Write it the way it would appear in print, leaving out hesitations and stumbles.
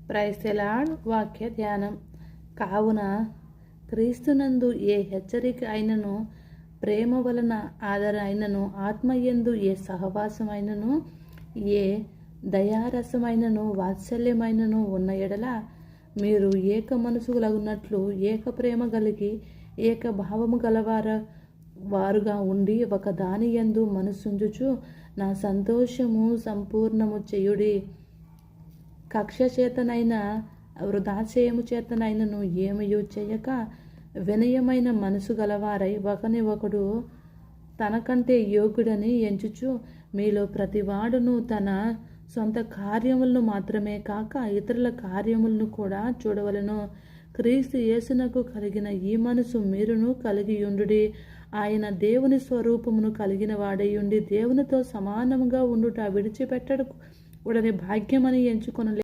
Praise the lord. వాక్య ధ్యానం. కావున క్రీస్తునందు ఏ హెచ్చరిక అయినను, ప్రేమ వలన ఆదర అయినను, ఆత్మయందు ఏ సహవాసమైనను, ఏ దయారసమైనను, వాత్సల్యమైనను ఉన్న ఎడల మీరు ఏక మనసులగున్నట్లు ఏక ప్రేమ కలిగి ఏక భావము వారుగా ఉండి ఒక దాని యందు మనసుంచుచు నా సంతోషము సంపూర్ణము చేయుడి. కక్ష చేతనైనా వృధాశయము చేతనైనను ఏమయూ చేయక వినయమైన మనసు గలవారై ఒకని ఒకడు తనకంటే యోగ్యుడని ఎంచుచు మీలో ప్రతివాడును తన సొంత కార్యములను మాత్రమే కాక ఇతరుల కార్యములను కూడా చూడవలెను. క్రీస్తు యేసునకు కలిగిన ఈ మనసు మీరును కలిగియుండుడి. ఆయన దేవుని స్వరూపమును కలిగిన వాడైయుండి దేవునితో సమానముగా ఉండుట విడిచిపెట్టడు కూడని భాగ్యమని ఎంచుకొనలే.